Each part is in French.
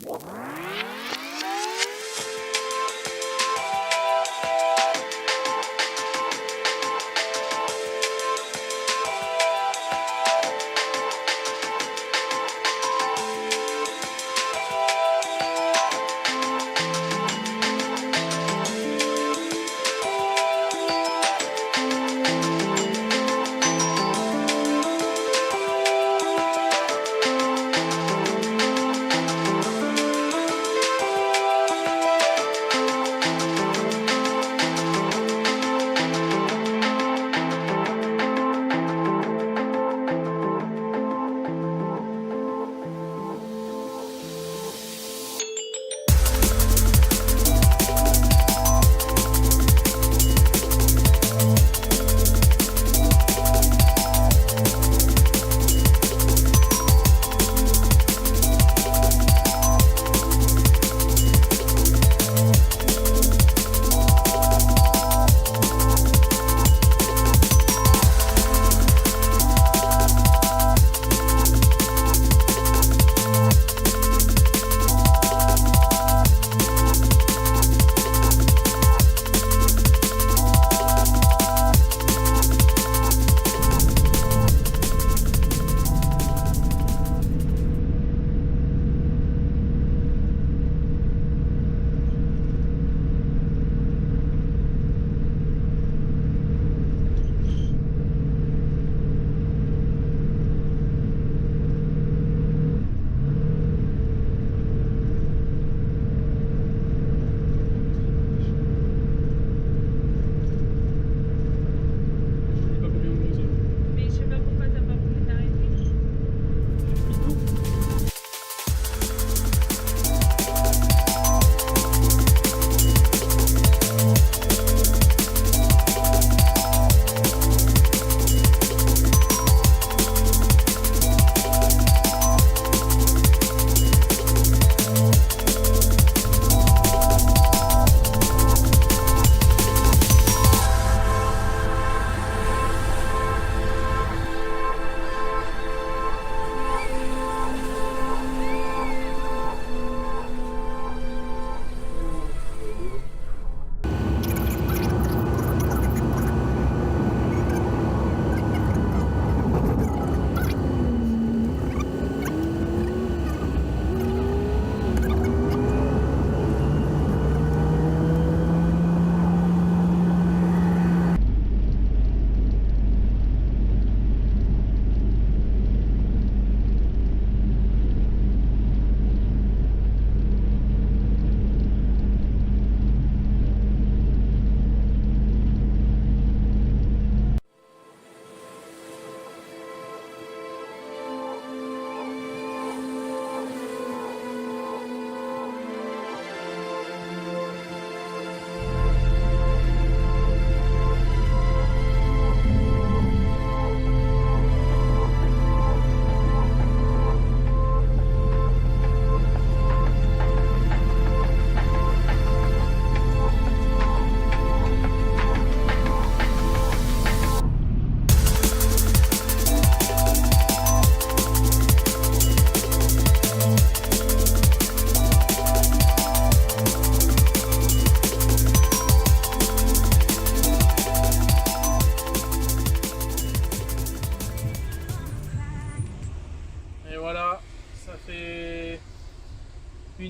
1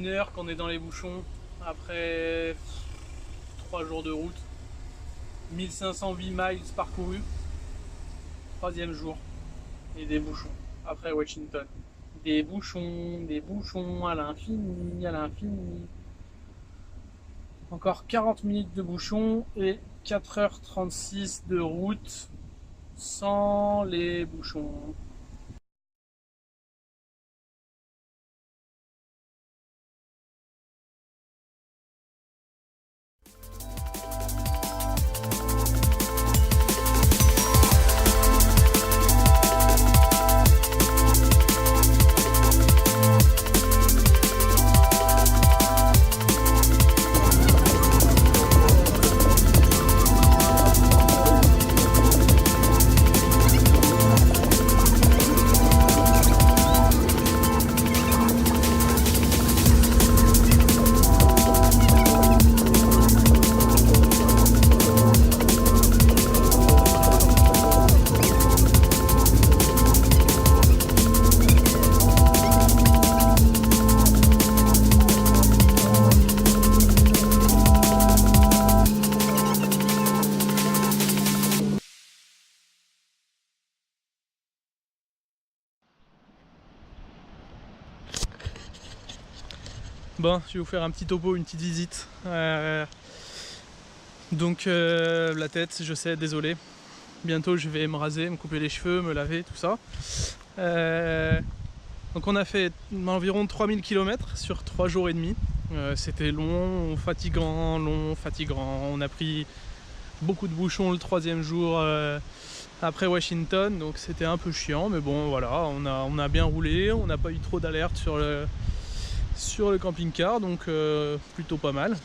heure qu'on est dans les bouchons après 3 jours de route. 1508 miles parcourus. 3e jour. Et des bouchons après Washington. Des bouchons à l'infini, à l'infini. Encore 40 minutes de bouchons et 4h36 de route sans les bouchons. Bon, je vais vous faire un petit topo, une petite visite. Donc la tête, je sais, désolé. Bientôt je vais me raser, me couper les cheveux, me laver, tout ça. Donc on a fait environ 3000 km sur 3 jours et demi. C'était long, fatigant. On a pris beaucoup de bouchons le 3e jour après Washington, donc c'était un peu chiant, mais bon voilà, on a bien roulé, on n'a pas eu trop d'alerte sur le camping-car, donc plutôt pas mal.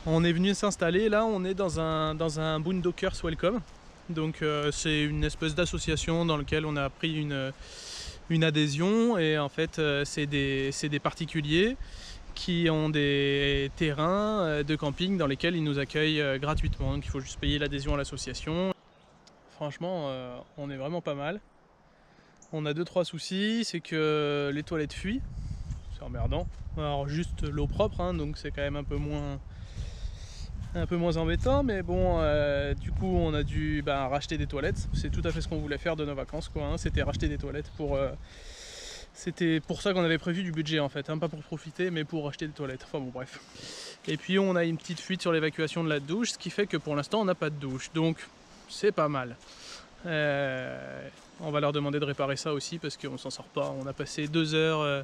On est venu s'installer, là on est dans un Boondockers Welcome, donc c'est une espèce d'association dans laquelle on a pris une adhésion, et en fait c'est des particuliers qui ont des terrains de camping dans lesquels ils nous accueillent gratuitement, donc il faut juste payer l'adhésion à l'association. Franchement on est vraiment pas mal. On a 2-3 soucis, c'est que les toilettes fuient, c'est emmerdant. Alors juste l'eau propre, hein, donc c'est quand même un peu moins embêtant, mais bon, du coup on a dû racheter des toilettes. C'est tout à fait ce qu'on voulait faire de nos vacances, quoi, hein. C'était racheter des toilettes c'était pour ça qu'on avait prévu du budget en fait, hein, pas pour profiter mais pour acheter des toilettes, enfin bon bref. Et puis on a une petite fuite sur l'évacuation de la douche, ce qui fait que pour l'instant on n'a pas de douche, donc c'est pas mal. On va leur demander de réparer ça aussi parce qu'on s'en sort pas. On a passé 2 heures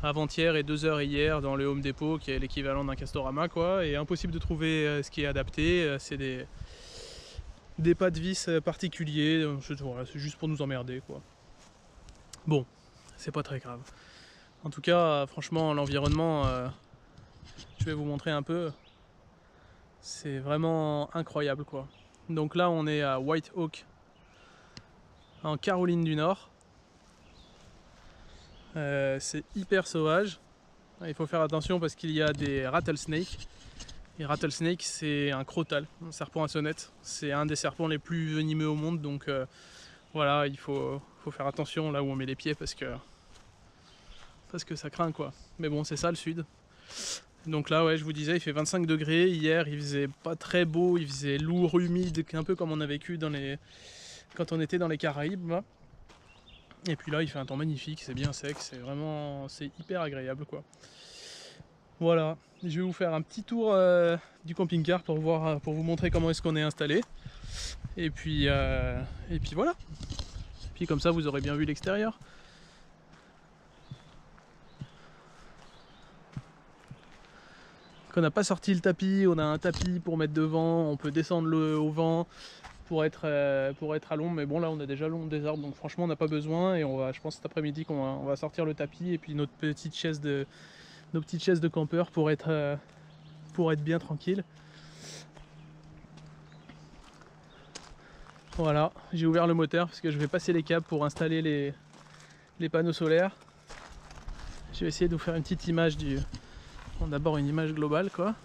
avant-hier et 2 heures hier dans le Home Depot qui est l'équivalent d'un Castorama, quoi, et impossible de trouver ce qui est adapté. C'est des pas de vis particuliers, voilà, c'est juste pour nous emmerder, quoi. Bon, c'est pas très grave. En tout cas, franchement, l'environnement, je vais vous montrer un peu. C'est vraiment incroyable, quoi. Donc là, on est à White Oak, en Caroline du Nord. C'est hyper sauvage. Il faut faire attention parce qu'il y a des rattlesnakes. Et rattlesnake, c'est un crotal, un serpent à sonnette. C'est un des serpents les plus venimeux au monde, donc voilà, il faut faire attention là où on met les pieds parce que ça craint, quoi. Mais bon, c'est ça le sud. Donc là, ouais, je vous disais, il fait 25 degrés. Hier, il faisait pas très beau, il faisait lourd, humide, un peu comme on a vécu quand on était dans les Caraïbes, là. Et puis là, il fait un temps magnifique, c'est bien sec, c'est hyper agréable, quoi. Voilà, je vais vous faire un petit tour du camping-car pour vous montrer comment est-ce qu'on est installé. Et puis voilà. Et puis comme ça, vous aurez bien vu l'extérieur. On n'a pas sorti le tapis, on a un tapis pour mettre devant, on peut descendre au vent pour être à l'ombre, mais bon là on a déjà l'ombre des arbres, donc franchement on n'a pas besoin, et je pense cet après-midi qu'on va sortir le tapis et puis nos petites chaises de campeur pour être bien tranquille. Voilà, j'ai ouvert le moteur parce que je vais passer les câbles pour installer les panneaux solaires. Je vais essayer de vous faire une petite image d'abord une image globale, quoi.